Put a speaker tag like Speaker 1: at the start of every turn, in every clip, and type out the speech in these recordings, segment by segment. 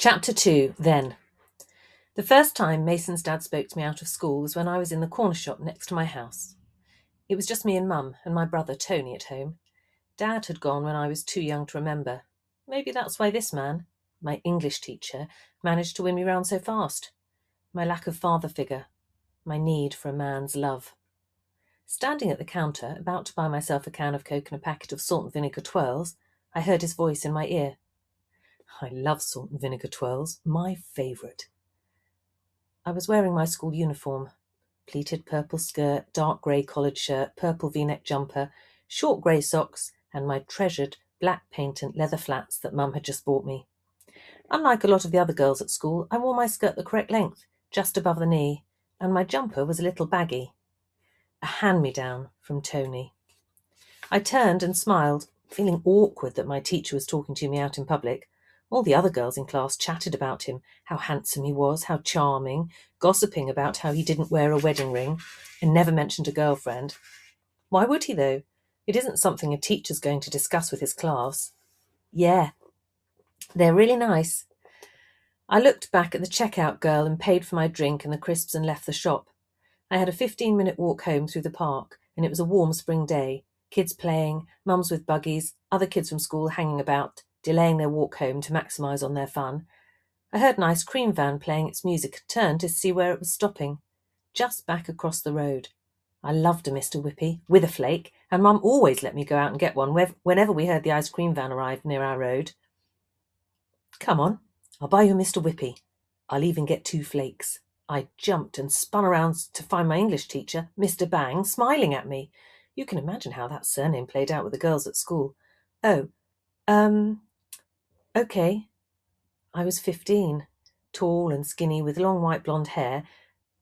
Speaker 1: Chapter 2, Then. The first time Mason's dad spoke to me out of school was when I was in the corner shop next to my house. It was just me and Mum and my brother Tony at home. Dad had gone when I was too young to remember. Maybe that's why this man, my English teacher, managed to win me round so fast. My lack of father figure. My need for a man's love. Standing at the counter, about to buy myself a can of Coke and a packet of salt and vinegar twirls, I heard his voice in my ear. I love salt and vinegar twirls, my favourite. I was wearing my school uniform. Pleated purple skirt, dark grey collared shirt, purple v-neck jumper, short grey socks, and my treasured black patent leather flats that Mum had just bought me. Unlike a lot of the other girls at school, I wore my skirt the correct length, just above the knee, and my jumper was a little baggy. A hand-me-down from Tony. I turned and smiled, feeling awkward that my teacher was talking to me out in public. All the other girls in class chatted about him, how handsome he was, how charming, gossiping about how he didn't wear a wedding ring, and never mentioned a girlfriend. Why would he, though? It isn't something a teacher's going to discuss with his class. Yeah, they're really nice. I looked back at the checkout girl and paid for my drink and the crisps and left the shop. I had a 15-minute walk home through the park, and it was a warm spring day. Kids playing, mums with buggies, other kids from school hanging about, delaying their walk home to maximise on their fun. I heard an ice cream van playing its music and turned to see where it was stopping. Just back across the road. I loved a Mr. Whippy, with a flake, and Mum always let me go out and get one whenever we heard the ice cream van arrive near our road. Come on, I'll buy you a Mr. Whippy. I'll even get 2 flakes. I jumped and spun around to find my English teacher, Mr. Bang, smiling at me. You can imagine how that surname played out with the girls at school. Oh, okay. I was 15, tall and skinny with long white blonde hair,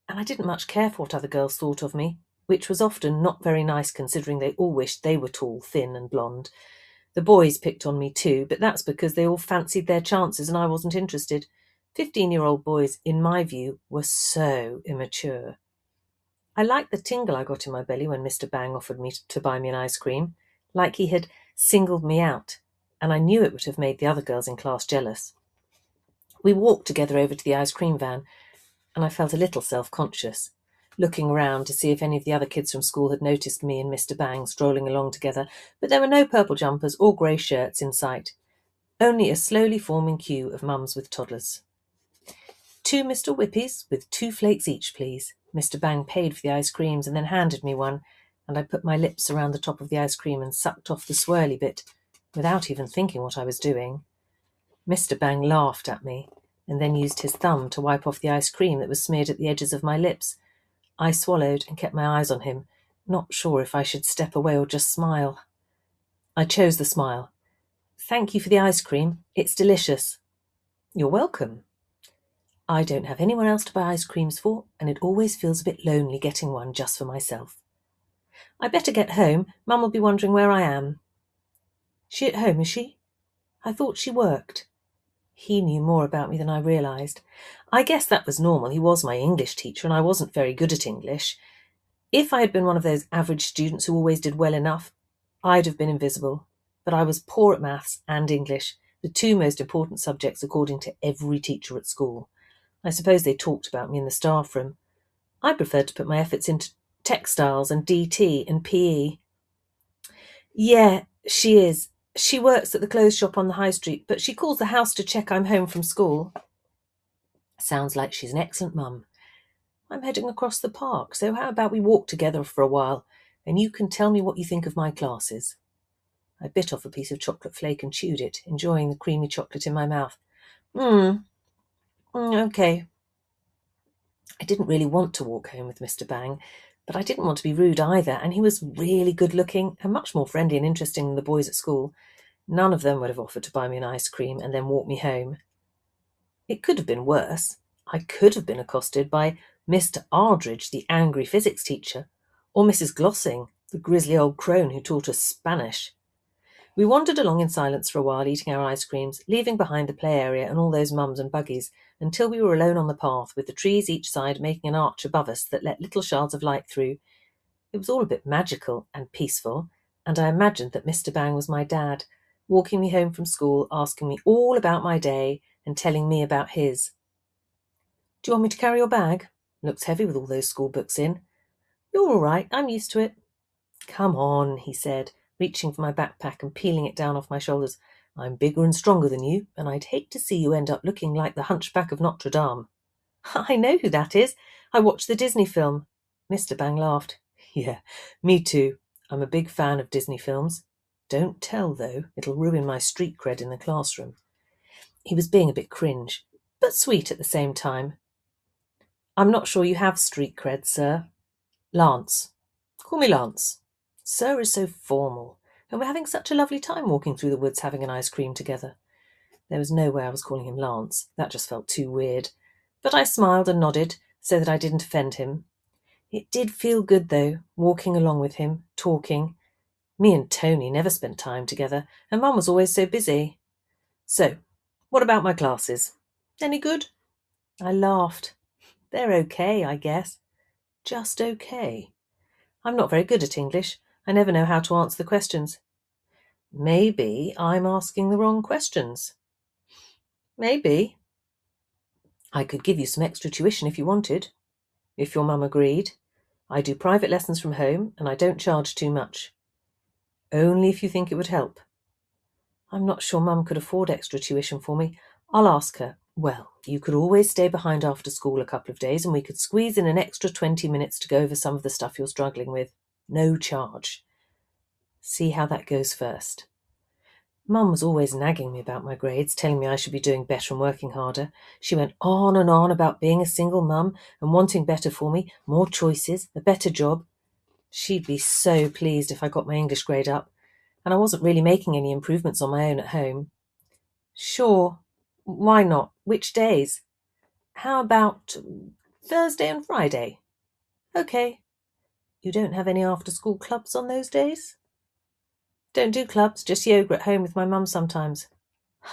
Speaker 1: and I didn't much care for what other girls thought of me, which was often not very nice considering they all wished they were tall, thin and blonde. The boys picked on me too, but that's because they all fancied their chances and I wasn't interested. 15-year-old boys, in my view, were so immature. I liked the tingle I got in my belly when Mr. Bang offered me to buy me an ice cream, like he had singled me out, and I knew it would have made the other girls in class jealous. We walked together over to the ice cream van, and I felt a little self-conscious, looking around to see if any of the other kids from school had noticed me and Mr. Bang strolling along together, but there were no purple jumpers or grey shirts in sight, only a slowly forming queue of mums with toddlers. 2 Mr. Whippies with 2 flakes each, please. Mr. Bang paid for the ice creams and then handed me one, and I put my lips around the top of the ice cream and sucked off the swirly bit, without even thinking what I was doing. Mr. Bang laughed at me, and then used his thumb to wipe off the ice cream that was smeared at the edges of my lips. I swallowed and kept my eyes on him, not sure if I should step away or just smile. I chose the smile. Thank you for the ice cream. It's delicious. You're welcome. I don't have anyone else to buy ice creams for, and it always feels a bit lonely getting one just for myself. I better get home. Mum will be wondering where I am. She at home, is she? I thought she worked. He knew more about me than I realised. I guess that was normal. He was my English teacher, and I wasn't very good at English. If I had been one of those average students who always did well enough, I'd have been invisible. But I was poor at maths and English, the 2 most important subjects according to every teacher at school. I suppose they talked about me in the staff room. I preferred to put my efforts into textiles and DT and PE. Yeah, she is. She works at the clothes shop on the high street, but she calls the house to check I'm home from school. Sounds like she's an excellent mum. I'm heading across the park, so how about we walk together for a while, and you can tell me what you think of my classes. I bit off a piece of chocolate flake and chewed it, enjoying the creamy chocolate in my mouth. Okay. I didn't really want to walk home with Mr. Bang, but I didn't want to be rude either, and he was really good-looking and much more friendly and interesting than the boys at school. None of them would have offered to buy me an ice cream and then walk me home. It could have been worse. I could have been accosted by Mr. Aldridge, the angry physics teacher, or Mrs. Glossing, the grisly old crone who taught us Spanish. We wandered along in silence for a while, eating our ice creams, leaving behind the play area and all those mums and buggies, until we were alone on the path, with the trees each side making an arch above us that let little shards of light through. It was all a bit magical and peaceful, and I imagined that Mr. Bang was my dad, walking me home from school, asking me all about my day, and telling me about his. "Do you want me to carry your bag? Looks heavy with all those school books in." "You're all right, I'm used to it." "Come on," he said, reaching for my backpack and peeling it down off my shoulders. "I'm bigger and stronger than you, and I'd hate to see you end up looking like the Hunchback of Notre Dame." "I know who that is. I watched the Disney film." Mr. Bang laughed. "Yeah, me too. I'm a big fan of Disney films. Don't tell, though. It'll ruin my street cred in the classroom." He was being a bit cringe, but sweet at the same time. "I'm not sure you have street cred, sir." "Lance. Call me Lance." "Sir is so formal, and we're having such a lovely time walking through the woods having an ice cream together." There was no way I was calling him Lance. That just felt too weird. But I smiled and nodded so that I didn't offend him. It did feel good, though, walking along with him, talking. Me and Tony never spent time together, and Mum was always so busy. "So, what about my classes? Any good?" I laughed. "They're okay, I guess. Just okay. I'm not very good at English. I never know how to answer the questions." "Maybe I'm asking the wrong questions." "Maybe. I could give you some extra tuition if you wanted, if your mum agreed. I do private lessons from home, and I don't charge too much." "Only if you think it would help." "I'm not sure Mum could afford extra tuition for me. I'll ask her." "Well, you could always stay behind after school a couple of days, and we could squeeze in an extra 20 minutes to go over some of the stuff you're struggling with. No charge. See how that goes first." Mum was always nagging me about my grades, telling me I should be doing better and working harder. She went on and on about being a single mum and wanting better for me, more choices, a better job. She'd be so pleased if I got my English grade up, and I wasn't really making any improvements on my own at home. "Sure. Why not? Which days?" "How about Thursday and Friday?" "Okay." "You don't have any after-school clubs on those days?" "Don't do clubs, just yoga at home with my mum sometimes."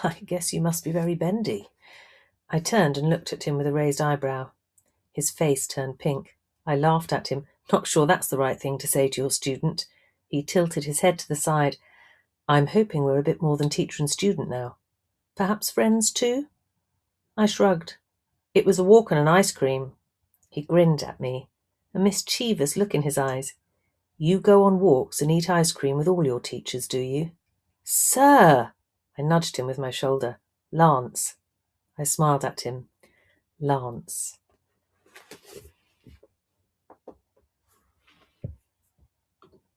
Speaker 1: "I guess you must be very bendy." I turned and looked at him with a raised eyebrow. His face turned pink. I laughed at him. "Not sure that's the right thing to say to your student." He tilted his head to the side. "I'm hoping we're a bit more than teacher and student now. Perhaps friends too?" I shrugged. "It was a walk and an ice cream." He grinned at me, a mischievous look in his eyes. "You go on walks and eat ice cream with all your teachers, do you?" "Sir!" I nudged him with my shoulder. "Lance." I smiled at him. Lance.